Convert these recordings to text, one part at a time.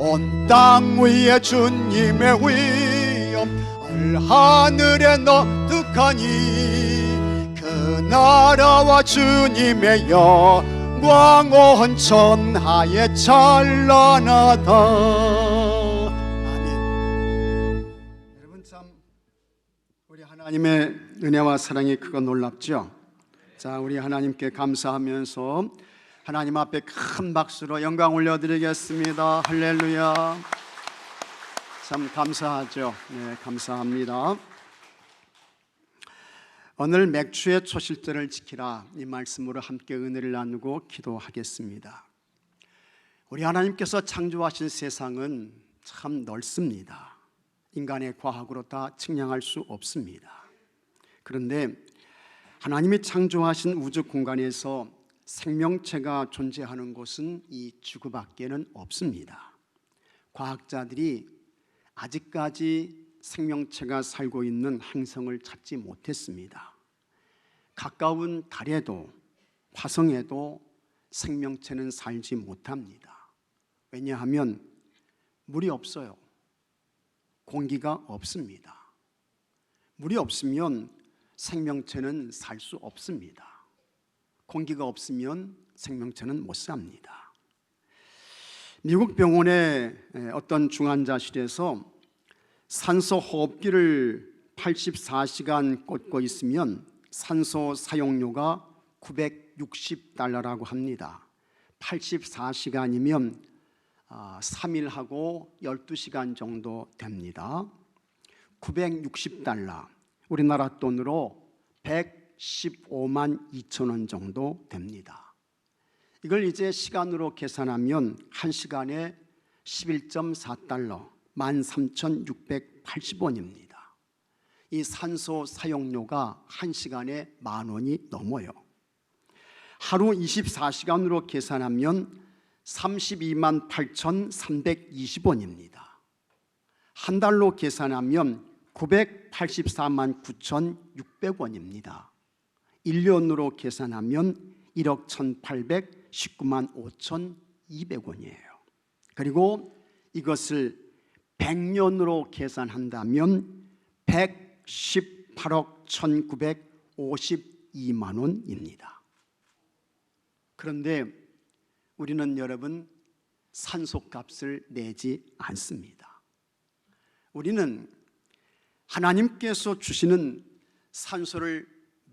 온 땅 위에 주님의 위엄 하늘에 너득하니 그 나라와 주님의 영광 온 천하에 찬란하다. 아멘. 여러분, 참 우리 하나님의 은혜와 사랑이 크고 놀랍죠. 자, 우리 하나님께 감사하면서 하나님 앞에 큰 박수로 영광 올려드리겠습니다. 할렐루야. 참 감사하죠. 네, 감사합니다. 오늘 맥주의 초실절을 지키라, 이 말씀으로 함께 은혜를 나누고 기도하겠습니다. 우리 하나님께서 창조하신 세상은 참 넓습니다. 인간의 과학으로 다 측량할 수 없습니다. 그런데 하나님이 창조하신 우주 공간에서 생명체가 존재하는 곳은 이 지구밖에는 없습니다. 과학자들이 아직까지 생명체가 살고 있는 행성을 찾지 못했습니다. 가까운 달에도 화성에도 생명체는 살지 못합니다. 왜냐하면 물이 없어요. 공기가 없습니다. 물이 없으면 생명체는 살 수 없습니다. 공기가 없으면 생명체는 못 삽니다. 미국 병원의 어떤 중환자실에서 산소 호흡기를 84시간 꽂고 있으면 산소 사용료가 $960라고 합니다. 84시간이면 3일하고 12시간 정도 됩니다. $960, 우리나라 돈으로 115만 2천 원 정도 됩니다. 이걸 이제 시간으로 계산하면 1시간에 11.4달러, 13,680원입니다. 이 산소 사용료가 1시간에 10,000원이 넘어요. 하루 24시간으로 계산하면 32만 8,320원입니다. 한 달로 계산하면 984만 9,600원입니다. 1년으로 계산하면 1억 1,819만 5,200원이에요. 그리고 이것을 100년으로 계산한다면 118억 1,952만 원입니다. 그런데 우리는 여러분 산소값을 내지 않습니다. 우리는 하나님께서 주시는 산소를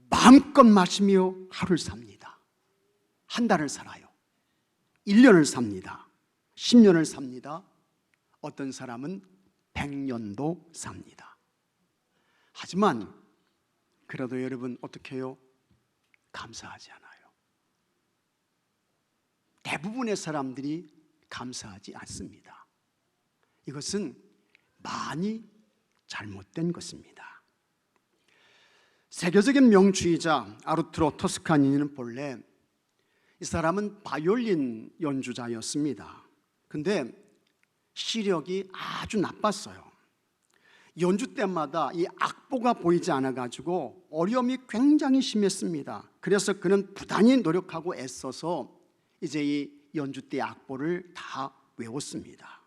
마음껏 마시며 하루를 삽니다. 한 달을 살아요. 1년을 삽니다. 10년을 삽니다. 어떤 사람은 100년도 삽니다. 하지만 그래도 여러분 어떻게 해요? 감사하지 않아요. 대부분의 사람들이 감사하지 않습니다. 이것은 많이 잘못된 것입니다. 세계적인 명주의자 아르투로 토스카니는 본래 이 사람은 바이올린 연주자였습니다. 근데 시력이 아주 나빴어요. 연주 때마다 이 악보가 보이지 않아가지고 어려움이 굉장히 심했습니다. 그래서 그는 부단히 노력하고 애써서 이제 이 연주 때 악보를 다 외웠습니다.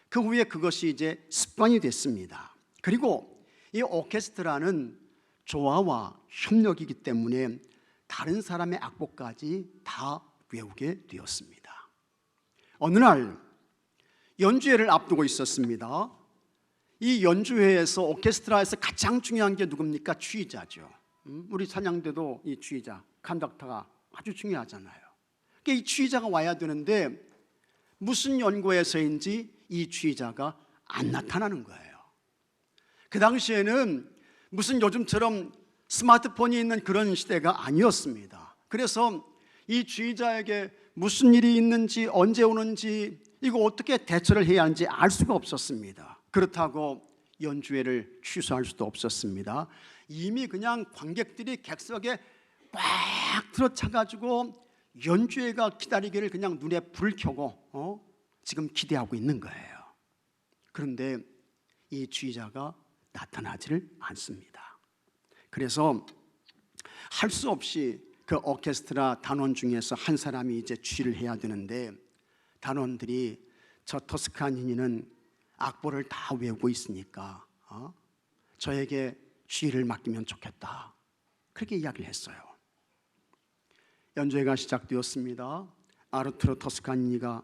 그 후에 그것이 이제 습관이 됐습니다. 그리고 이 오케스트라는 조화와 협력이기 때문에 다른 사람의 악보까지 다 외우게 되었습니다. 어느 날 연주회를 앞두고 있었습니다. 이 연주회에서 오케스트라에서 가장 중요한 게 누굽니까? 주의자죠. 우리 찬양대도 이 주의자, 컨덕터가 아주 중요하잖아요. 그러니까 이 주의자가 와야 되는데 무슨 연구에서인지 이 주의자가 안 나타나는 거예요. 그 당시에는 무슨 요즘처럼 스마트폰이 있는 그런 시대가 아니었습니다. 그래서 이 주의자에게 무슨 일이 있는지, 언제 오는지, 이거 어떻게 대처를 해야 하는지 알 수가 없었습니다. 그렇다고 연주회를 취소할 수도 없었습니다. 이미 그냥 관객들이 객석에 꽉 들어차가지고 연주회가 기다리기를 그냥 눈에 불을 켜고 지금 기대하고 있는 거예요. 그런데 이 주의자가 나타나지를 않습니다. 그래서 할 수 없이 그 오케스트라 단원 중에서 한 사람이 이제 주의를 해야 되는데 단원들이 저 토스카니니는 악보를 다 외우고 있으니까 저에게 주의를 맡기면 좋겠다, 그렇게 이야기를 했어요. 연주회가 시작되었습니다. 아르투로 토스카니니가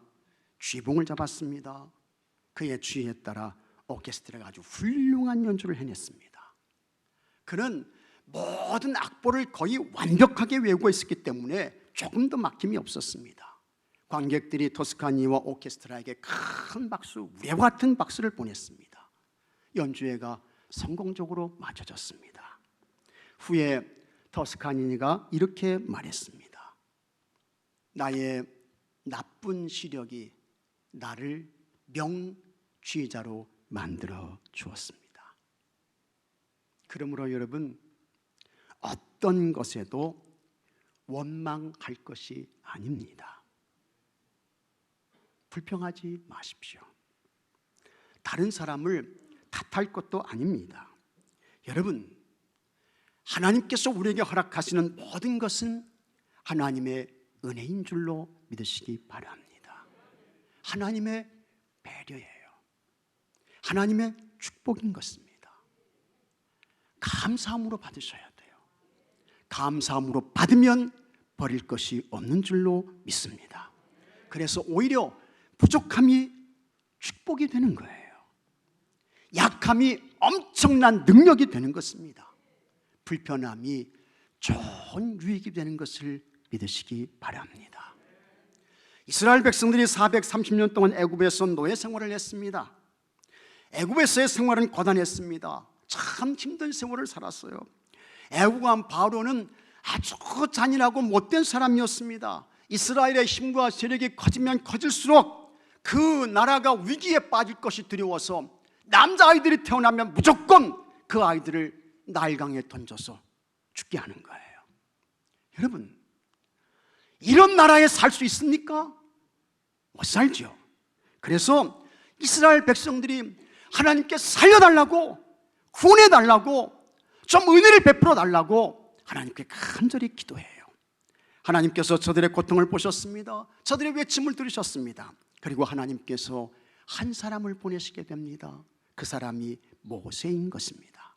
쥐봉을 잡았습니다. 그의 주의에 따라 오케스트라가 아주 훌륭한 연주를 해냈습니다. 그는 모든 악보를 거의 완벽하게 외우고 있었기 때문에 조금 더 막힘이 없었습니다. 관객들이 토스카니와 오케스트라에게 큰 박수, 우레와 같은 박수를 보냈습니다. 연주회가 성공적으로 마쳐졌습니다. 후에 토스카니니가 이렇게 말했습니다. 나의 나쁜 시력이 나를 명취자로 만들어 주었습니다. 그러므로 여러분, 어떤 것에도 원망할 것이 아닙니다. 불평하지 마십시오. 다른 사람을 탓할 것도 아닙니다. 여러분, 하나님께서 우리에게 허락하시는 모든 것은 하나님의 은혜인 줄로 믿으시기 바랍니다. 하나님의 배려예요. 하나님의 축복인 것입니다. 감사함으로 받으셔야 돼요. 감사함으로 받으면 버릴 것이 없는 줄로 믿습니다. 그래서 오히려 부족함이 축복이 되는 거예요. 약함이 엄청난 능력이 되는 것입니다. 불편함이 좋은 유익이 되는 것을 믿으시기 바랍니다. 이스라엘 백성들이 430년 동안 애굽에서 노예 생활을 했습니다. 애굽에서의 생활은 고단했습니다. 참 힘든 세월을 살았어요. 애굽 왕 바로는 아주 잔인하고 못된 사람이었습니다. 이스라엘의 힘과 세력이 커지면 커질수록 그 나라가 위기에 빠질 것이 두려워서 남자아이들이 태어나면 무조건 그 아이들을 나일강에 던져서 죽게 하는 거예요. 여러분, 이런 나라에 살 수 있습니까? 못 살죠. 그래서 이스라엘 백성들이 하나님께 살려달라고, 구원해달라고, 좀 은혜를 베풀어 달라고 하나님께 간절히 기도해요. 하나님께서 저들의 고통을 보셨습니다. 저들의 외침을 들으셨습니다. 그리고 하나님께서 한 사람을 보내시게 됩니다. 그 사람이 모세인 것입니다.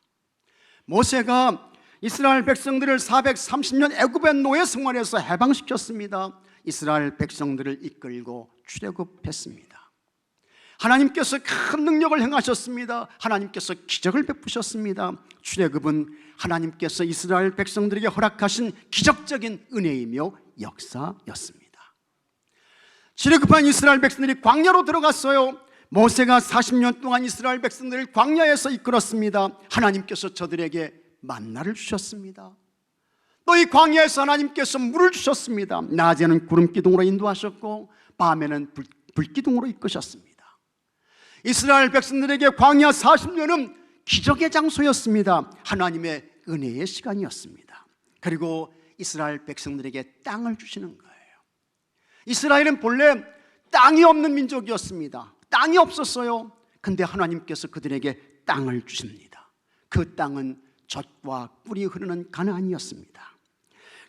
모세가 이스라엘 백성들을 430년 애굽의 노예 생활에서 해방시켰습니다. 이스라엘 백성들을 이끌고 출애굽했습니다. 하나님께서 큰 능력을 행하셨습니다. 하나님께서 기적을 베푸셨습니다. 출애굽은 하나님께서 이스라엘 백성들에게 허락하신 기적적인 은혜이며 역사였습니다. 출애굽한 이스라엘 백성들이 광야로 들어갔어요. 모세가 40년 동안 이스라엘 백성들을 광야에서 이끌었습니다. 하나님께서 저들에게 만나를 주셨습니다. 또 이 광야에서 하나님께서 물을 주셨습니다. 낮에는 구름기둥으로 인도하셨고 밤에는 불기둥으로 이끄셨습니다. 이스라엘 백성들에게 광야 40년은 기적의 장소였습니다. 하나님의 은혜의 시간이었습니다. 그리고 이스라엘 백성들에게 땅을 주시는 거예요. 이스라엘은 본래 땅이 없는 민족이었습니다. 땅이 없었어요. 근데 하나님께서 그들에게 땅을 주십니다. 그 땅은 젖과 꿀이 흐르는 가나안이었습니다.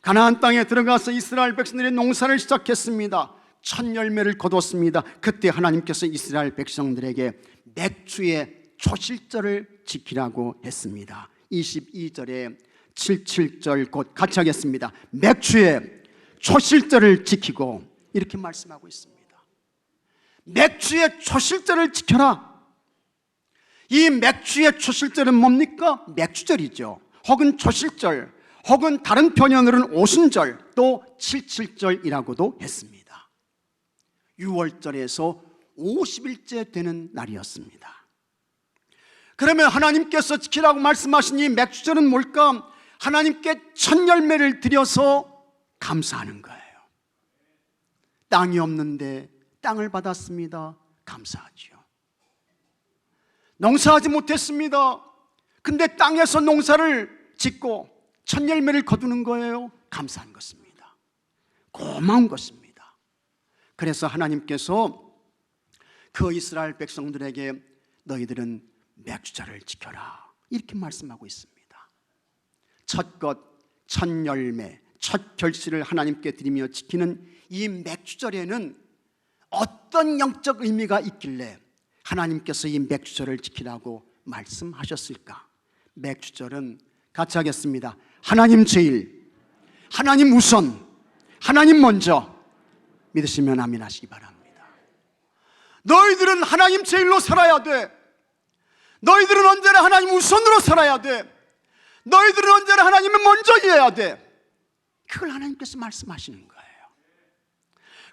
가나안 땅에 들어가서 이스라엘 백성들이 농사를 시작했습니다. 첫 열매를 거뒀습니다. 그때 하나님께서 이스라엘 백성들에게 맥주의 초실절을 지키라고 했습니다. 22절에 77절 곧 같이 하겠습니다. 맥주의 초실절을 지키고, 이렇게 말씀하고 있습니다. 맥주의 초실절을 지켜라. 이 맥주의 초실절은 뭡니까? 맥주절이죠. 혹은 초실절, 혹은 다른 표현으로는 오순절, 또 77절이라고도 했습니다. 6월절에서 50일째 되는 날이었습니다. 그러면 하나님께서 지키라고 말씀하신 이 맥주절은 뭘까? 하나님께 첫 열매를 드려서 감사하는 거예요. 땅이 없는데 땅을 받았습니다. 감사하지요. 농사하지 못했습니다. 근데 땅에서 농사를 짓고 첫 열매를 거두는 거예요. 감사한 것입니다. 고마운 것입니다. 그래서 하나님께서 그 이스라엘 백성들에게 너희들은 맥주절을 지켜라, 이렇게 말씀하고 있습니다. 첫 것, 첫 열매, 첫 결실을 하나님께 드리며 지키는 이 맥주절에는 어떤 영적 의미가 있길래 하나님께서 이 맥주절을 지키라고 말씀하셨을까? 맥주절은 같이 하겠습니다. 하나님 제일, 하나님 우선, 하나님 먼저 믿으시면 아멘 하시기 바랍니다. 너희들은 하나님 제일로 살아야 돼. 너희들은 언제나 하나님 우선으로 살아야 돼. 너희들은 언제나 하나님을 먼저 이해해야 돼. 그걸 하나님께서 말씀하시는 거예요.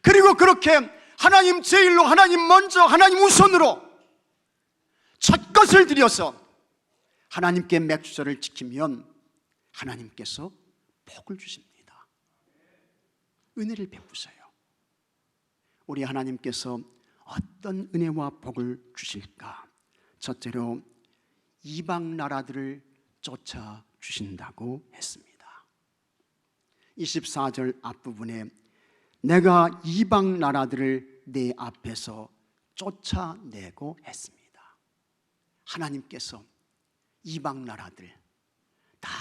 그리고 그렇게 하나님 제일로, 하나님 먼저, 하나님 우선으로 첫 것을 들여서 하나님께 맥주절을 지키면 하나님께서 복을 주십니다. 은혜를 베푸세요. 우리 하나님께서 어떤 은혜와 복을 주실까? 첫째로 이방 나라들을 쫓아 주신다고 했습니다. 24절 앞부분에 내가 이방 나라들을 내 앞에서 쫓아내고 했습니다. 하나님께서 이방 나라들 다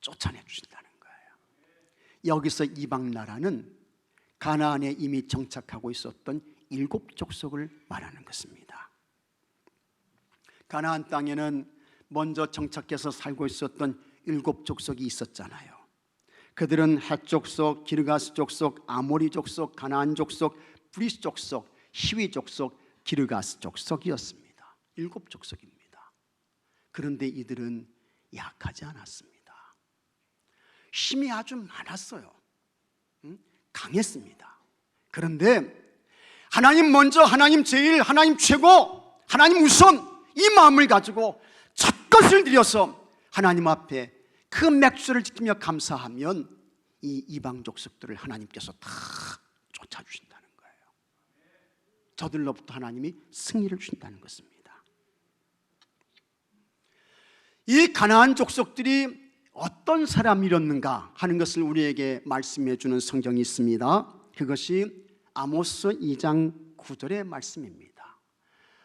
쫓아내 주신다는 거예요. 여기서 이방 나라는 가나안에 이미 정착하고 있었던 7 족속을 말하는 것입니다. 가나안 땅에는 먼저 정착해서 살고 있었던 7 족속이 있었잖아요. 그들은 헷 족속, 기르가스 족속, 아모리 족속, 가나안 족속, 브리스 족속, 히위 족속, 기르가스 족속이었습니다. 7 족속입니다. 그런데 이들은 약하지 않았습니다. 힘이 아주 많았어요. 강했습니다. 그런데 하나님 먼저, 하나님 제일, 하나님 최고, 하나님 우선 이 마음을 가지고 첫 것을 들여서 하나님 앞에 그 맥주를 지키며 감사하면 이 이방 족속들을 하나님께서 다 쫓아주신다는 거예요. 저들로부터 하나님이 승리를 주신다는 것입니다. 이 가나안 족속들이 어떤 사람이었는가 하는 것을 우리에게 말씀해 주는 성경이 있습니다. 그것이 아모스 2장 9절의 말씀입니다.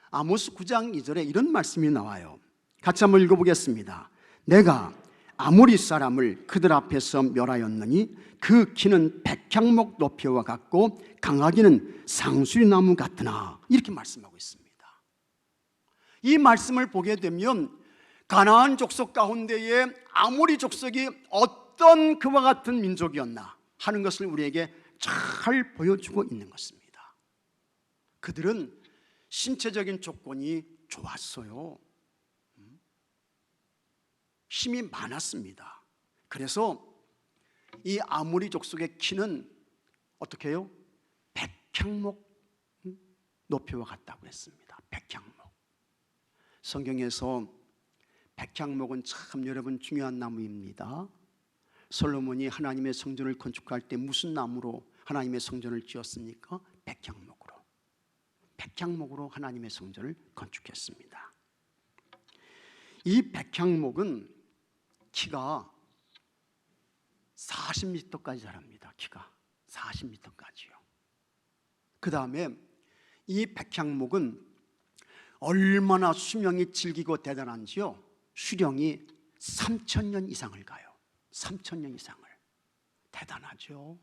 아모스 9장 2절에 이런 말씀이 나와요. 같이 한번 읽어보겠습니다. 내가 아모리 사람을 그들 앞에서 멸하였느니 그 키는 백향목 높이와 같고 강하기는 상수리나무 같으나, 이렇게 말씀하고 있습니다. 이 말씀을 보게 되면 가나안 족속 가운데에 아모리 족속이 어떤 그와 같은 민족이었나 하는 것을 우리에게 잘 보여주고 있는 것입니다. 그들은 신체적인 조건이 좋았어요. 힘이 많았습니다. 그래서 이 아모리 족속의 키는 어떻게 해요? 백향목 높이와 같다고 했습니다. 백향목. 성경에서 백향목은 참 여러분 중요한 나무입니다. 솔로몬이 하나님의 성전을 건축할 때 무슨 나무로 하나님의 성전을 지었습니까? 백향목으로. 백향목으로 하나님의 성전을 건축했습니다. 이 백향목은 키가 40m까지 자랍니다. 키가 40m까지요. 그 다음에 이 백향목은 얼마나 수명이 질기고 대단한지요. 수령이 3000년 이상을 가요. 3000년 이상을. 대단하죠.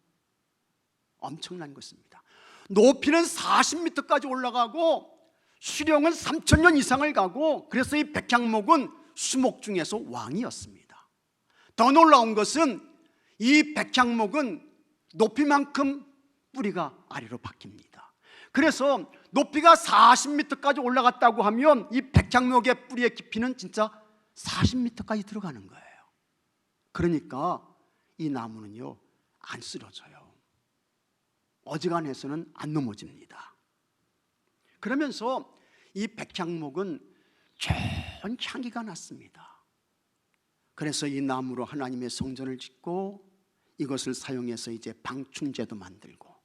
엄청난 것입니다. 높이는 40m까지 올라가고 수령은 3000년 이상을 가고, 그래서 이 백향목은 수목 중에서 왕이었습니다. 더 놀라운 것은 이 백향목은 높이만큼 뿌리가 아래로 박힙니다. 그래서 높이가 40m까지 올라갔다고 하면 이 백향목의 뿌리의 깊이는 진짜 40m까지 들어가는 거예요. 그러니까 이 나무는요 안 쓰러져요. 어지간해서는 안 넘어집니다. 그러면서 이 백향목은 좋은 향기가 났습니다. 그래서 이 나무로 하나님의 성전을 짓고 이것을 사용해서 이제 방충제도 만들고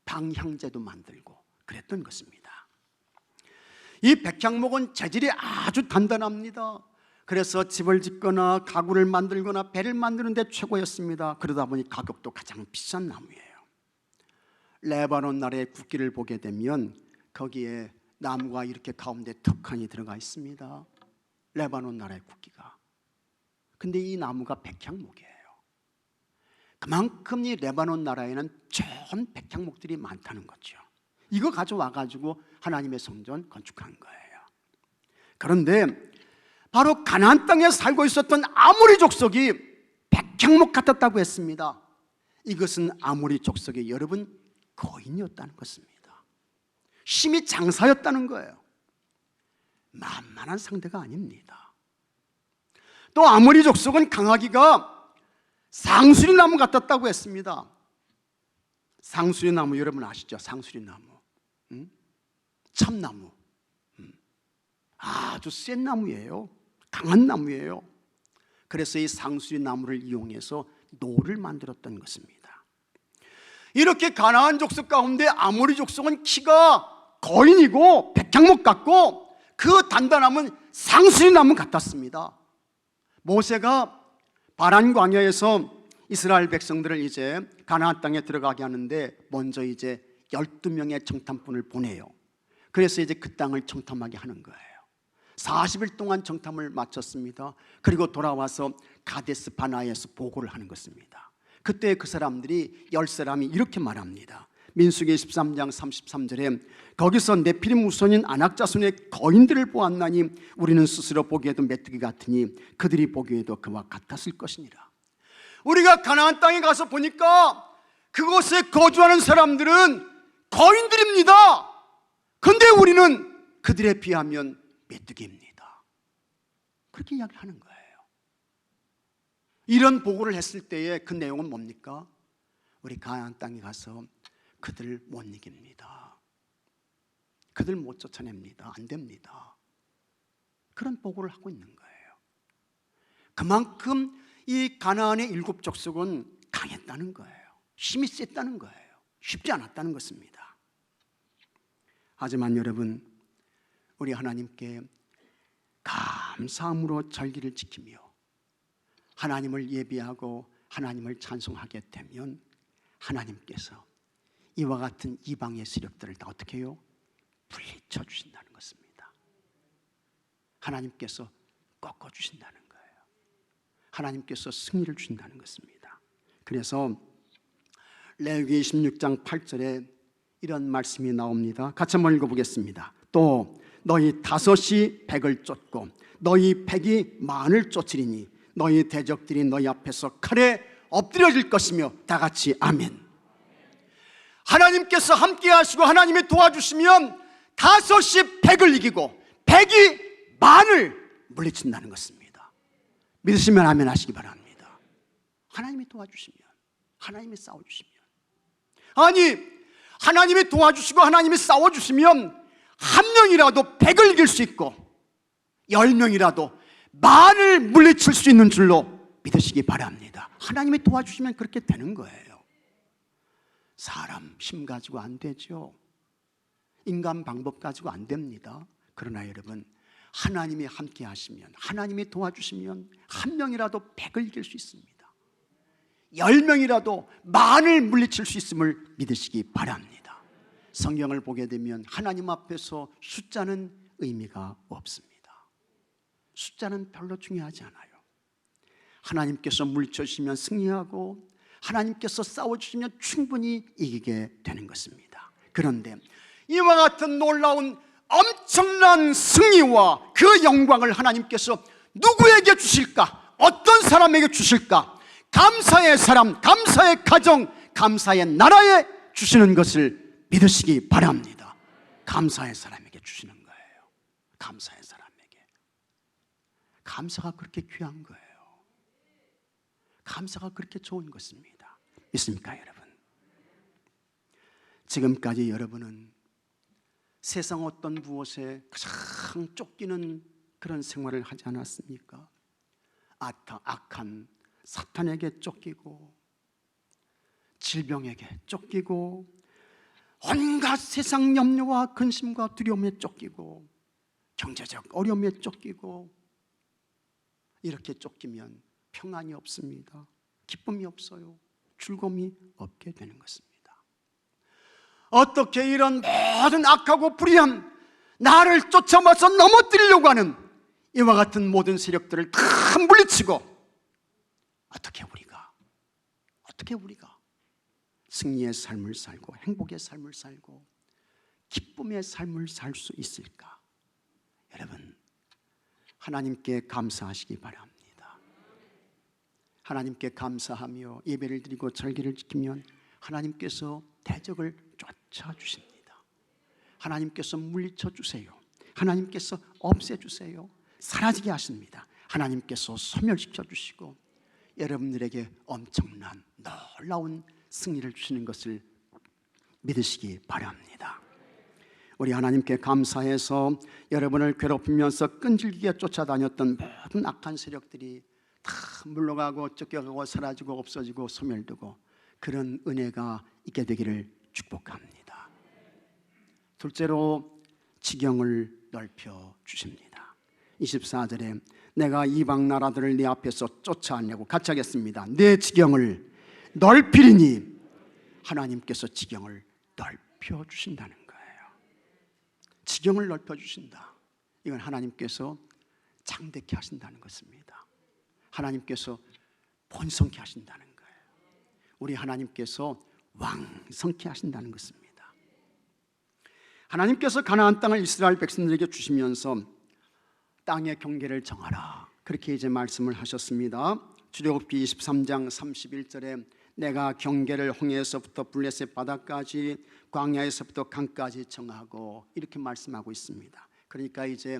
방향제도 만들고 그랬던 것입니다. 이 백향목은 재질이 아주 단단합니다. 그래서 집을 짓거나 가구를 만들거나 배를 만드는 데 최고였습니다. 그러다 보니 가격도 가장 비싼 나무예요. 레바논 나라의 국기를 보게 되면 거기에 나무가 이렇게 가운데 턱하니 들어가 있습니다. 레바논 나라의 국기가. 근데 이 나무가 백향목이에요. 그만큼 이 레바논 나라에는 좋은 백향목들이 많다는 거죠. 이거 가져와가지고 하나님의 성전 건축한 거예요. 그런데 바로 가나안 땅에 살고 있었던 아모리 족속이 백향목 같았다고 했습니다. 이것은 아모리 족속의 여러분 거인이었다는 것입니다. 심히 장사였다는 거예요. 만만한 상대가 아닙니다. 또 아모리 족속은 강하기가 상수리나무 같았다고 했습니다. 상수리나무 여러분 아시죠? 상수리나무, 참나무, 아주 센 나무예요. 강한 나무예요. 그래서 이 상수리나무를 이용해서 노를 만들었던 것입니다. 이렇게 가나안 족속 가운데 아모리 족속은 키가 거인이고 백향목 같고 그 단단함은 상수리나무 같았습니다. 모세가 바란 광야에서 이스라엘 백성들을 이제 가나안 땅에 들어가게 하는데 먼저 이제 12명의 정탐꾼을 보내요. 그래서 이제 그 땅을 정탐하게 하는 거예요. 40일 동안 정탐을 마쳤습니다. 그리고 돌아와서 가데스 바나에서 보고를 하는 것입니다. 그때 그 사람들이 10사람이 이렇게 말합니다. 민수기 13장 33절에 거기서 네피림 후손인 아낙 자손의 거인들을 보았나니 우리는 스스로 보기에도 메뚜기 같으니 그들이 보기에도 그와 같았을 것이니라. 우리가 가나안 땅에 가서 보니까 그곳에 거주하는 사람들은 거인들입니다. 그런데 우리는 그들에 비하면 메뚜기입니다. 그렇게 이야기하는 거예요. 이런 보고를 했을 때의 그 내용은 뭡니까? 우리 가나안 땅에 가서 그들 못 이깁니다. 그들 못 쫓아냅니다. 안 됩니다. 그런 보고를 하고 있는 거예요. 그만큼 이 가나안의 7족속은 강했다는 거예요. 힘이 셌다는 거예요. 쉽지 않았다는 것입니다. 하지만 여러분, 우리 하나님께 감사함으로 절기를 지키며 하나님을 예배하고 하나님을 찬송하게 되면 하나님께서 이와 같은 이방의 세력들을 다 어떻게 해요? 물리쳐 주신다는 것입니다. 하나님께서 꺾어 주신다는 거예요. 하나님께서 승리를 주신다는 것입니다. 그래서 레위기 26장 8절에 이런 말씀이 나옵니다. 같이 한번 읽어보겠습니다. 또 너희 5이 100을 쫓고 너희 100이 만을 쫓으리니 너희 대적들이 너희 앞에서 칼에 엎드려질 것이며 다 같이 아멘. 하나님께서 함께 하시고 하나님이 도와주시면 5이 100을 이기고 100이 만을 물리친다는 것입니다. 믿으시면 아멘 하시기 바랍니다. 하나님이 도와주시면, 하나님이 싸워주시면, 아니 하나님이 도와주시고 하나님이 싸워주시면 한 명이라도 100을 이길 수 있고 10명이라도 만을 물리칠 수 있는 줄로 믿으시기 바랍니다. 하나님이 도와주시면 그렇게 되는 거예요. 사람 힘 가지고 안 되죠. 인간 방법 가지고 안 됩니다. 그러나 여러분, 하나님이 함께 하시면, 하나님이 도와주시면 한 명이라도 100을 이길 수 있습니다. 10명이라도 만을 물리칠 수 있음을 믿으시기 바랍니다. 성경을 보게 되면 하나님 앞에서 숫자는 의미가 없습니다. 숫자는 별로 중요하지 않아요. 하나님께서 물리쳐 주시면 승리하고 하나님께서 싸워주시면 충분히 이기게 되는 것입니다. 그런데 이와 같은 놀라운 엄청난 승리와 그 영광을 하나님께서 누구에게 주실까? 어떤 사람에게 주실까? 감사의 사람, 감사의 가정, 감사의 나라에 주시는 것을 믿으시기 바랍니다. 감사의 사람에게 주시는 거예요. 감사의 사람에게. 감사가 그렇게 귀한 거예요. 감사가 그렇게 좋은 것입니다. 믿습니까 여러분? 지금까지 여러분은 세상 어떤 무엇에 가장 쫓기는 그런 생활을 하지 않았습니까? 악한 사탄에게 쫓기고 질병에게 쫓기고 온갖 세상 염려와 근심과 두려움에 쫓기고 경제적 어려움에 쫓기고 이렇게 쫓기면 평안이 없습니다. 기쁨이 없어요. 즐거움이 없게 되는 것입니다. 어떻게 이런 모든 악하고 불의한 나를 쫓아와서 넘어뜨리려고 하는 이와 같은 모든 세력들을 다 물리치고 어떻게 우리가 승리의 삶을 살고 행복의 삶을 살고 기쁨의 삶을 살 수 있을까? 여러분, 하나님께 감사하시기 바랍니다. 하나님께 감사하며 예배를 드리고 절기를 지키면 하나님께서 대적을 쫓아주십니다. 하나님께서 물리쳐 주세요. 하나님께서 없애주세요. 사라지게 하십니다. 하나님께서 소멸시켜 주시고 여러분들에게 엄청난 놀라운 승리를 주시는 것을 믿으시기 바랍니다. 우리 하나님께 감사해서 여러분을 괴롭히면서 끈질기게 쫓아다녔던 모든 악한 세력들이 다 물러가고 쫓겨가고 사라지고 없어지고 소멸되고 그런 은혜가 있게 되기를 축복합니다. 둘째로 지경을 넓혀 주십니다. 24절에 내가 이방 나라들을 네 앞에서 쫓아내고 같이 하겠습니다. 내 지경을 넓히리니 하나님께서 지경을 넓혀 주신다는 거예요. 지경을 넓혀 주신다. 이건 하나님께서 장대케 하신다는 것입니다. 하나님께서 번성케 하신다는 거예요. 우리 하나님께서 왕성케 하신다는 것입니다. 하나님께서 가나안 땅을 이스라엘 백성들에게 주시면서 땅의 경계를 정하라, 그렇게 이제 말씀을 하셨습니다. 출애굽기 23장 31절에 내가 경계를 홍해에서부터 블레셋 바다까지 광야에서부터 강까지 정하고 이렇게 말씀하고 있습니다. 그러니까 이제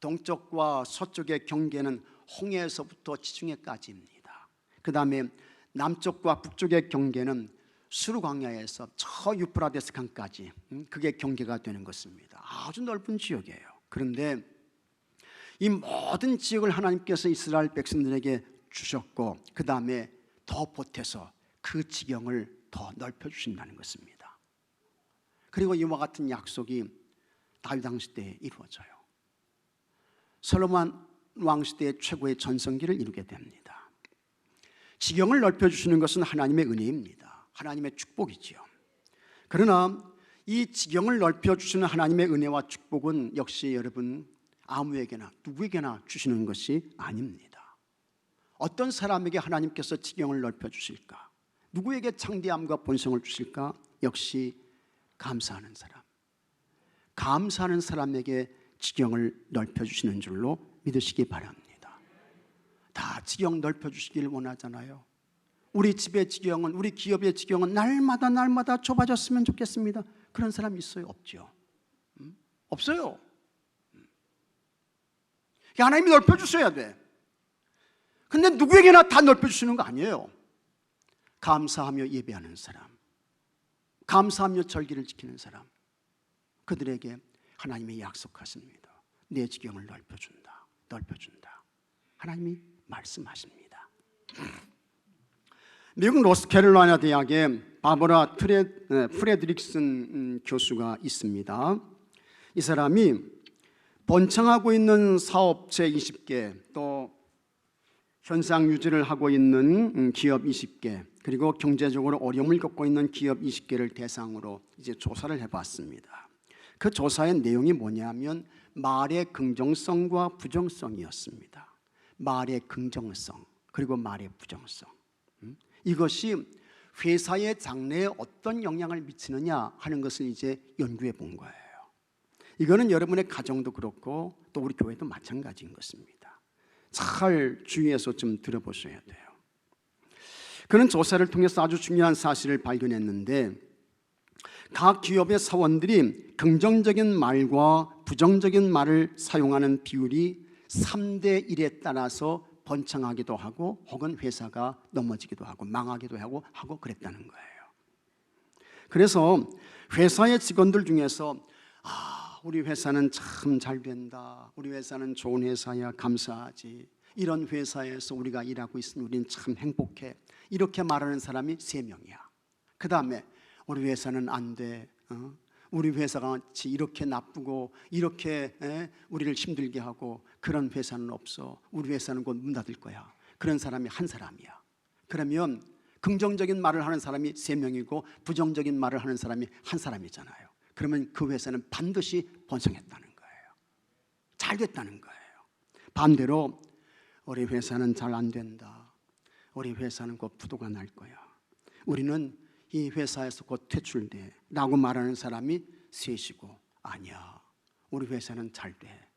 동쪽과 서쪽의 경계는 홍해에서부터 지중해까지입니다. 그 다음에 남쪽과 북쪽의 경계는 수르 광야에서 저 유프라데스 강까지, 그게 경계가 되는 것입니다. 아주 넓은 지역이에요. 그런데 이 모든 지역을 하나님께서 이스라엘 백성들에게 주셨고 그 다음에 더 보태서 그 지경을 더 넓혀 주신다는 것입니다. 그리고 이와 같은 약속이 다윗 왕 시대에 이루어져요. 솔로몬 왕 시대의 최고의 전성기를 이루게 됩니다. 지경을 넓혀 주시는 것은 하나님의 은혜입니다. 하나님의 축복이지요. 그러나 이 지경을 넓혀 주시는 하나님의 은혜와 축복은 역시 여러분 아무에게나 누구에게나 주시는 것이 아닙니다. 어떤 사람에게 하나님께서 지경을 넓혀 주실까? 누구에게 창대함과 본성을 주실까? 역시 감사하는 사람, 감사하는 사람에게 지경을 넓혀 주시는 줄로 믿으시기 바랍니다. 다 지경 넓혀 주시길 원하잖아요. 우리 집의 지경은, 우리 기업의 지경은 날마다 좁아졌으면 좋겠습니다. 그런 사람 있어요? 없죠. 없어요. 하나님이 넓혀주셔야 돼. 근데 누구에게나 다 넓혀주시는 거 아니에요. 감사하며 예배하는 사람, 감사하며 절기를 지키는 사람, 그들에게 하나님이 약속하십니다. 내 지경을 넓혀준다, 넓혀준다. 하나님이 말씀하십니다. 미국 노스캐롤라이나 대학의 바버라 프레드릭슨 교수가 있습니다. 이 사람이 번창하고 있는 사업체 20개, 또 현상 유지를 하고 있는 기업 20개, 그리고 경제적으로 어려움을 겪고 있는 기업 20개를 대상으로 이제 조사를 해봤습니다. 그 조사의 내용이 뭐냐면 말의 긍정성과 부정성이었습니다. 말의 긍정성 그리고 말의 부정성, 이것이 회사의 장래에 어떤 영향을 미치느냐 하는 것을 이제 연구해 본 거예요. 이거는 여러분의 가정도 그렇고 또 우리 교회도 마찬가지인 것입니다. 잘 주의해서 좀 들어보셔야 돼요. 그는 조사를 통해서 아주 중요한 사실을 발견했는데 각 기업의 사원들이 긍정적인 말과 부정적인 말을 사용하는 비율이 3대 1에 따라서 번창하기도 하고 혹은 회사가 넘어지기도 하고 망하기도 하고 그랬다는 거예요. 그래서 회사의 직원들 중에서 우리 회사는 참 잘 된다, 우리 회사는 좋은 회사야, 감사하지, 이런 회사에서 우리가 일하고 있으니 우리는 참 행복해, 이렇게 말하는 사람이 3명이야. 그 다음에 우리 회사는 안 돼, 우리 회사가 이렇게 나쁘고 이렇게 우리를 힘들게 하고 그런 회사는 없어, 우리 회사는 곧 문 닫을 거야. 그런 사람이 한 사람이야. 그러면 긍정적인 말을 하는 사람이 3명이고 부정적인 말을 하는 사람이 한 사람이잖아요. 그러면 그 회사는 반드시 번성했다는 거예요. 잘 됐다는 거예요. 반대로 우리 회사는 잘 안 된다, 우리 회사는 곧 부도가 날 거야, 우리는 이 회사에서 곧 퇴출돼 라고 말하는 사람이 셋이고 아니야, 우리 회사는 잘 돼.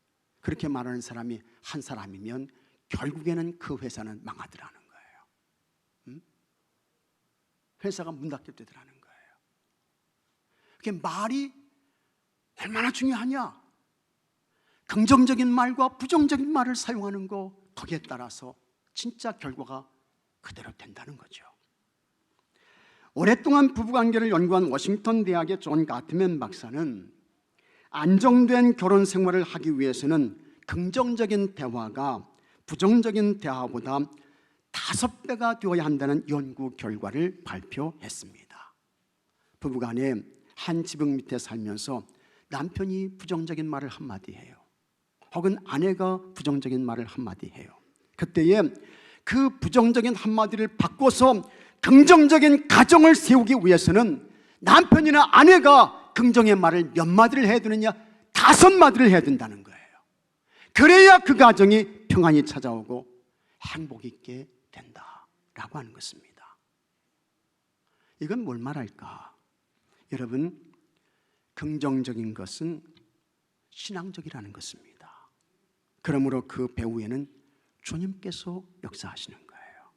그렇게 말하는 사람이 한 사람이면 결국에는 그 회사는 망하더라는 거예요. 회사가 문 닫게 되더라는 거예요. 그게 말이 얼마나 중요하냐. 긍정적인 말과 부정적인 말을 사용하는 거, 거기에 따라서 진짜 결과가 그대로 된다는 거죠. 오랫동안 부부관계를 연구한 워싱턴 대학의 존 가트맨 박사는 안정된 결혼 생활을 하기 위해서는 긍정적인 대화가 부정적인 대화보다 5배가 되어야 한다는 연구 결과를 발표했습니다. 부부간에 한 지붕 밑에 살면서 남편이 부정적인 말을 한마디 해요. 혹은 아내가 부정적인 말을 한마디 해요. 그때에 그 부정적인 한마디를 바꿔서 긍정적인 가정을 세우기 위해서는 남편이나 아내가 긍정의 말을 몇 마디를 해야 되느냐? 5마디를 해야 된다는 거예요. 그래야 그 가정이 평안이 찾아오고 행복 있게 된다라고 하는 것입니다. 이건 뭘 말할까? 여러분, 긍정적인 것은 신앙적이라는 것입니다. 그러므로 그 배후에는 주님께서 역사하시는 거예요.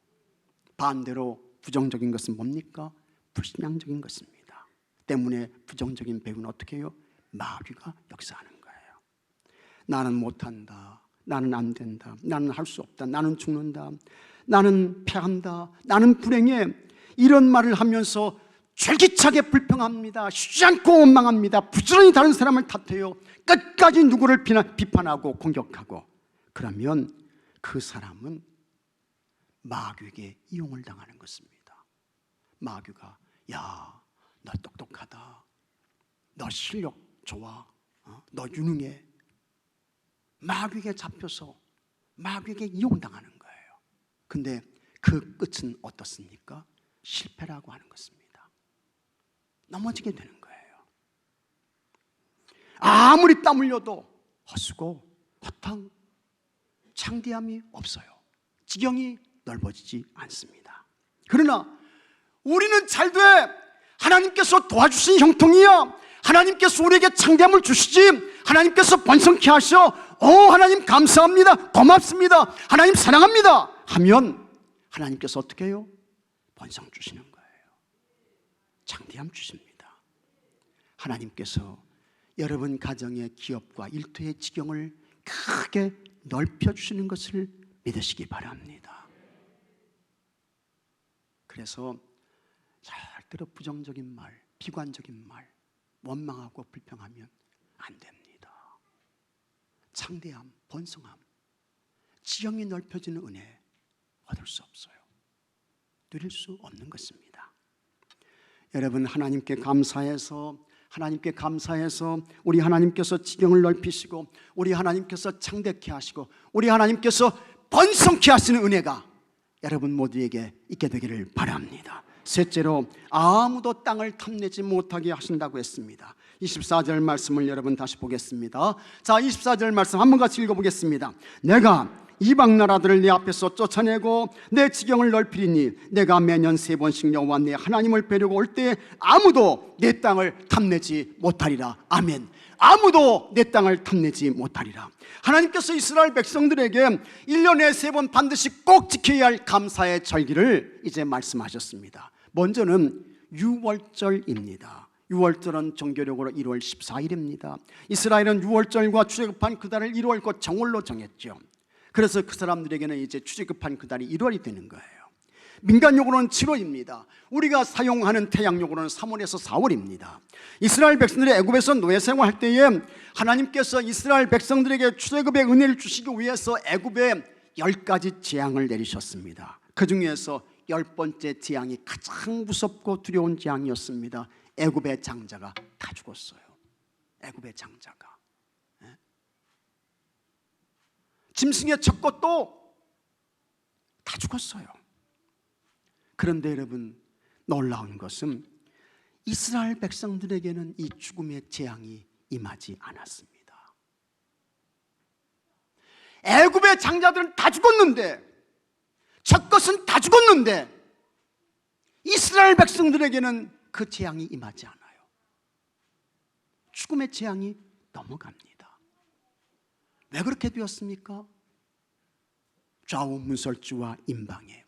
반대로 부정적인 것은 뭡니까? 불신앙적인 것입니다. 때문에 부정적인 배후는 어떻게 해요? 마귀가 역사하는 거예요. 나는 못한다, 나는 안 된다, 나는 할 수 없다, 나는 죽는다, 나는 패한다, 나는 불행해, 이런 말을 하면서 줄기차게 불평합니다. 쉬지 않고 원망합니다. 부지런히 다른 사람을 탓해요. 끝까지 누구를 비판하고 공격하고. 그러면 그 사람은 마귀에게 이용을 당하는 것입니다. 마귀가 야, 너 똑똑하다, 너 실력 좋아, 너 유능해, 마귀에게 잡혀서 마귀에게 이용당하는 거예요. 근데 그 끝은 어떻습니까? 실패라고 하는 것입니다. 넘어지게 되는 거예요. 아무리 땀 흘려도 헛수고 헛탕, 창대함이 없어요. 지경이 넓어지지 않습니다. 그러나 우리는 잘 돼, 하나님께서 도와주신 형통이야, 하나님께서 우리에게 창대함을 주시지, 하나님께서 번성케 하셔, 하나님 감사합니다, 고맙습니다, 하나님 사랑합니다 하면 하나님께서 어떻게 해요? 번성 주시는 거예요. 창대함 주십니다. 하나님께서 여러분 가정의 기업과 일터의 지경을 크게 넓혀주시는 것을 믿으시기 바랍니다. 그래서 절대로 부정적인 말, 비관적인 말, 원망하고 불평하면 안 됩니다. 창대함, 번성함, 지경이 넓혀지는 은혜 얻을 수 없어요. 누릴 수 없는 것입니다. 여러분, 하나님께 감사해서 우리 하나님께서 지경을 넓히시고 우리 하나님께서 창대케 하시고 우리 하나님께서 번성케 하시는 은혜가 여러분 모두에게 있게 되기를 바랍니다. 셋째로, 아무도 땅을 탐내지 못하게 하신다고 했습니다. 24절 말씀을 여러분 다시 보겠습니다. 자, 24절 말씀 한번 같이 읽어보겠습니다. 내가 이방 나라들을 내 앞에서 쫓아내고 내 지경을 넓히리니 내가 매년 3번씩 여호와 내 하나님을 뵈려고 올 때 아무도 내 땅을 탐내지 못하리라. 아멘. 아무도 내 땅을 탐내지 못하리라. 하나님께서 이스라엘 백성들에게 1년에 3번 반드시 꼭 지켜야 할 감사의 절기를 이제 말씀하셨습니다. 먼저는 유월절입니다. 유월절은 정교력으로 1월 14일입니다. 이스라엘은 유월절과 출애굽한 그달을 1월 곧 정월로 정했죠. 그래서 그 사람들에게는 이제 출애굽한 그달이 1월이 되는 거예요. 민간용으로는 7월입니다. 우리가 사용하는 태양용으로는 3월에서 4월입니다. 이스라엘 백성들이 애굽에서 노예 생활할 때에 하나님께서 이스라엘 백성들에게 출애굽의 은혜를 주시기 위해서 애굽에 10가지 재앙을 내리셨습니다. 그 중에서 10번째 재앙이 가장 무섭고 두려운 재앙이었습니다. 애굽의 장자가 다 죽었어요. 애굽의 장자가. 짐승의 첫 것도 다 죽었어요. 그런데 여러분, 놀라운 것은 이스라엘 백성들에게는 이 죽음의 재앙이 임하지 않았습니다. 애굽의 장자들은 다 죽었는데, 첫 것은 다 죽었는데 이스라엘 백성들에게는 그 재앙이 임하지 않아요. 죽음의 재앙이 넘어갑니다. 왜 그렇게 되었습니까? 좌우 문설주와 임방에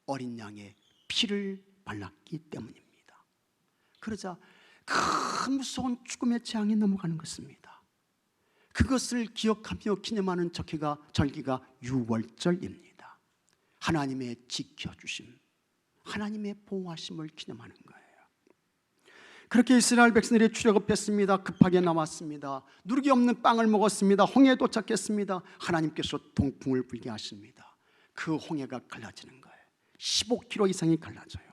어린 양의 피를 발랐기 때문입니다. 그러자 큰 무서운 죽음의 재앙이 넘어가는 것입니다. 그것을 기억하며 기념하는 절기가 유월절입니다. 하나님의 지켜주심, 하나님의 보호하심을 기념하는 거예요. 그렇게 이스라엘 백성들이 출애굽했습니다. 급하게 나왔습니다. 누룩이 없는 빵을 먹었습니다. 홍해에 도착했습니다. 하나님께서 동풍을 불게 하십니다. 그 홍해가 갈라지는 거예요. 15km 이상이 갈라져요.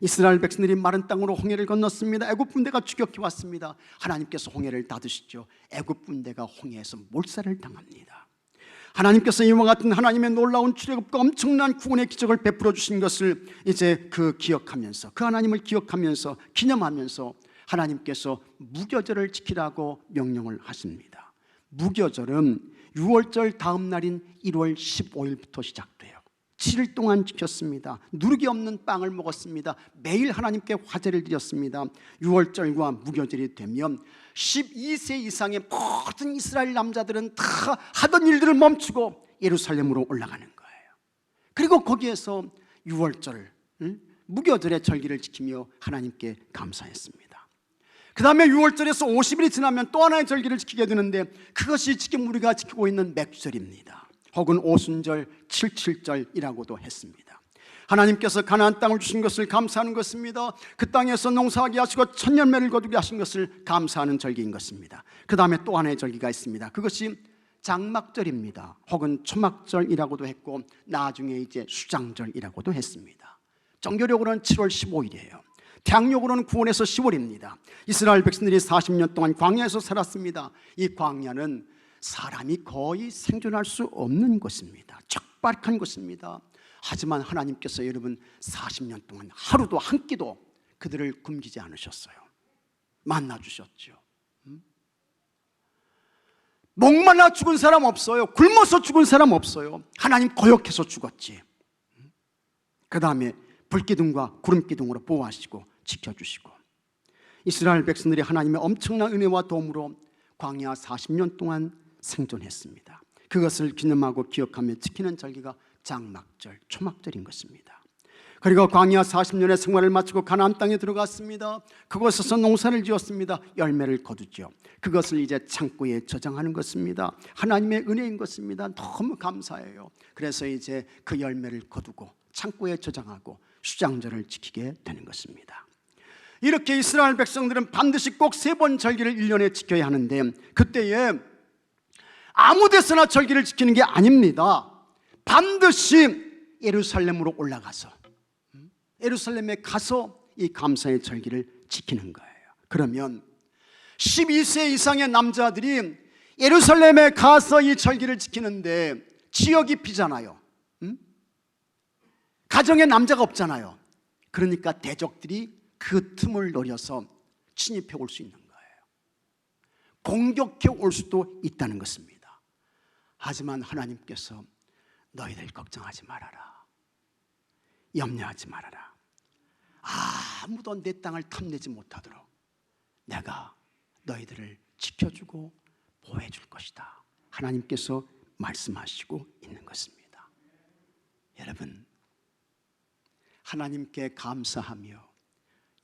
이스라엘 백성들이 마른 땅으로 홍해를 건넜습니다. 애굽 군대가 추격해 왔습니다. 하나님께서 홍해를 닫으시죠. 애굽 군대가 홍해에서 몰살을 당합니다. 하나님께서 이와 같은 하나님의 놀라운 출애굽과 엄청난 구원의 기적을 베풀어 주신 것을 이제 기억하면서, 그 하나님을 기억하면서 기념하면서 하나님께서 무교절을 지키라고 명령을 하십니다. 무교절은 6월절 다음 날인 1월 15일부터 시작돼요. 7일 동안 지켰습니다. 누룩이 없는 빵을 먹었습니다. 매일 하나님께 화제를 드렸습니다. 6월절과 무교절이 되면 12세 이상의 모든 이스라엘 남자들은 다 하던 일들을 멈추고 예루살렘으로 올라가는 거예요. 그리고 거기에서 6월절, 무교절의 절기를 지키며 하나님께 감사했습니다. 그 다음에 6월절에서 50일이 지나면 또 하나의 절기를 지키게 되는데, 그것이 지금 우리가 지키고 있는 맥주절입니다. 혹은 오순절, 칠칠절이라고도 했습니다. 하나님께서 가나안 땅을 주신 것을 감사하는 것입니다. 그 땅에서 농사하게 하시고 천년매를 거두게 하신 것을 감사하는 절기인 것입니다. 그 다음에 또 하나의 절기가 있습니다. 그것이 장막절입니다. 혹은 초막절이라고도 했고, 나중에 이제 수장절이라고도 했습니다. 정교력으로는 7월 15일이에요 태양력으로는 9월에서 10월입니다 이스라엘 백성들이 40년 동안 광야에서 살았습니다. 이 광야는 사람이 거의 생존할 수 없는 곳입니다. 척박한 곳입니다. 하지만 하나님께서 여러분 40년 동안 하루도 한 끼도 그들을 굶기지 않으셨어요. 만나 주셨죠. 목말라 죽은 사람 없어요. 굶어서 죽은 사람 없어요. 하나님 거역해서 죽었지. 그 다음에 불기둥과 구름기둥으로 보호하시고 지켜주시고, 이스라엘 백성들이 하나님의 엄청난 은혜와 도움으로 광야 40년 동안 생존했습니다. 그것을 기념하고 기억하며 지키는 절기가 장막절, 초막절인 것입니다. 그리고 광야 40년의 생활을 마치고 가나안 땅에 들어갔습니다. 그곳에서 농사를 지었습니다. 열매를 거두죠. 그것을 이제 창고에 저장하는 것입니다. 하나님의 은혜인 것입니다. 너무 감사해요. 그래서 이제 그 열매를 거두고 창고에 저장하고 수장절을 지키게 되는 것입니다. 이렇게 이스라엘 백성들은 반드시 꼭 3번 절기를 1년에 지켜야 하는데, 그때에 아무 데서나 절기를 지키는 게 아닙니다. 반드시 예루살렘으로 올라가서, 예루살렘에 가서 이 감사의 절기를 지키는 거예요. 그러면 12세 이상의 남자들이 예루살렘에 가서 이 절기를 지키는데 지역이 비잖아요. 가정에 남자가 없잖아요. 그러니까 대적들이 그 틈을 노려서 침입해 올 수 있는 거예요. 공격해 올 수도 있다는 것입니다. 하지만 하나님께서 너희들 걱정하지 말아라, 염려하지 말아라, 아무도 내 땅을 탐내지 못하도록 내가 너희들을 지켜주고 보호해 줄 것이다. 하나님께서 말씀하시고 있는 것입니다. 여러분, 하나님께 감사하며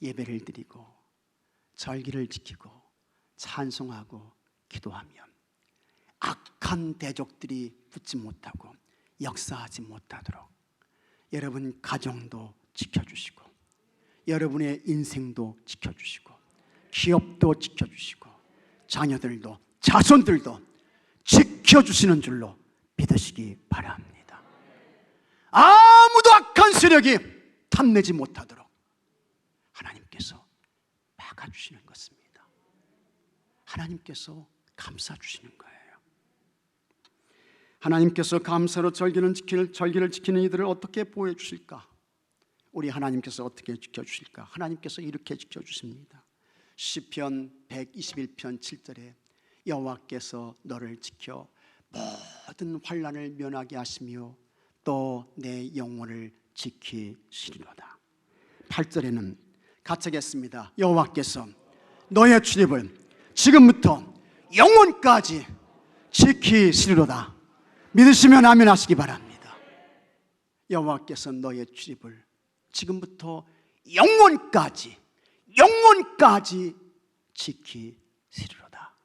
예배를 드리고 절기를 지키고 찬송하고 기도하면 악한 대적들이 붙지 못하고 역사하지 못하도록 여러분 가정도 지켜주시고, 여러분의 인생도 지켜주시고, 기업도 지켜주시고, 자녀들도 자손들도 지켜주시는 줄로 믿으시기 바랍니다. 아무도 악한 세력이 탐내지 못하도록 하나님께서 막아주시는 것입니다. 하나님께서 감싸주시는 거예요. 하나님께서 감사로 절기를 지키는 이들을 어떻게 보호해 주실까? 우리 하나님께서 어떻게 지켜주실까? 하나님께서 이렇게 지켜주십니다. 시편 121편 7절에 여호와께서 너를 지켜 모든 환난을 면하게 하시며 또 내 영혼을 지키시리로다. 8절에는 같이 하겠습니다. 여호와께서 너의 출입을 지금부터 영원까지 지키시리로다. 믿으시면 아멘 하시기 바랍니다. 여호와께서 너의 출입을 지금부터 영원까지 지키시리로다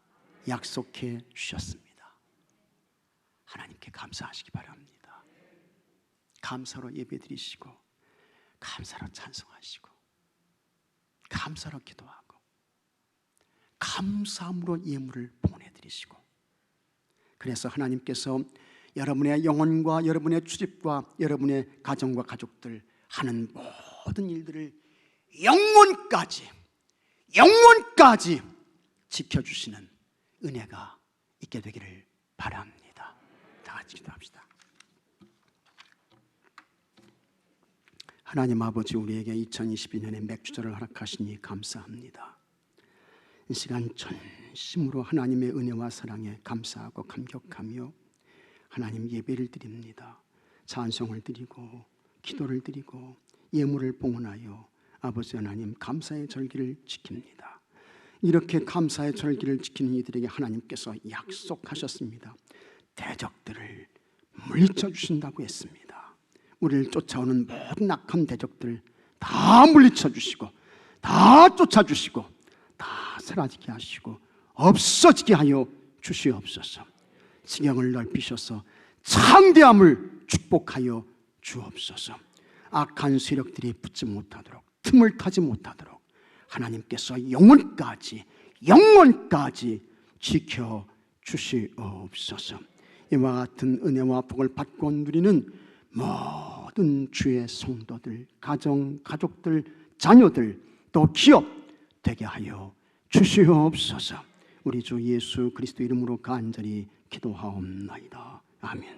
약속해 주셨습니다. 하나님께 감사하시기 바랍니다. 감사로 예배드리시고, 감사로 찬송하시고, 감사로 기도하고, 감사함으로 예물을 보내드리시고, 그래서 하나님께서 여러분의 영혼과 여러분의 출입과 여러분의 가정과 가족들 하는 모든 일들을 영원까지 지켜주시는 은혜가 있게 되기를 바랍니다. 다 같이 기도합시다. 하나님 아버지, 우리에게 2022년에 맥주절을 허락하시니 감사합니다. 이 시간 전심으로 하나님의 은혜와 사랑에 감사하고 감격하며 하나님 예배를 드립니다. 찬송을 드리고 기도를 드리고 예물을 봉헌하여 아버지 하나님 감사의 절기를 지킵니다. 이렇게 감사의 절기를 지키는 이들에게 하나님께서 약속하셨습니다. 대적들을 물리쳐 주신다고 했습니다. 우리를 쫓아오는 모든 악한 대적들 다 물리쳐 주시고, 다 쫓아주시고, 다 사라지게 하시고 없어지게 하여 주시옵소서. 지경을 넓히셔서 창대함을 축복하여 주옵소서. 악한 세력들이 붙지 못하도록, 틈을 타지 못하도록 하나님께서 영원까지 지켜 주시옵소서. 이와 같은 은혜와 복을 받고 누리는 모든 주의 성도들, 가정, 가족들, 자녀들, 또 기업 되게 하여 주시옵소서. 우리 주 예수 그리스도 이름으로 간절히 기도하옵나이다. 아멘.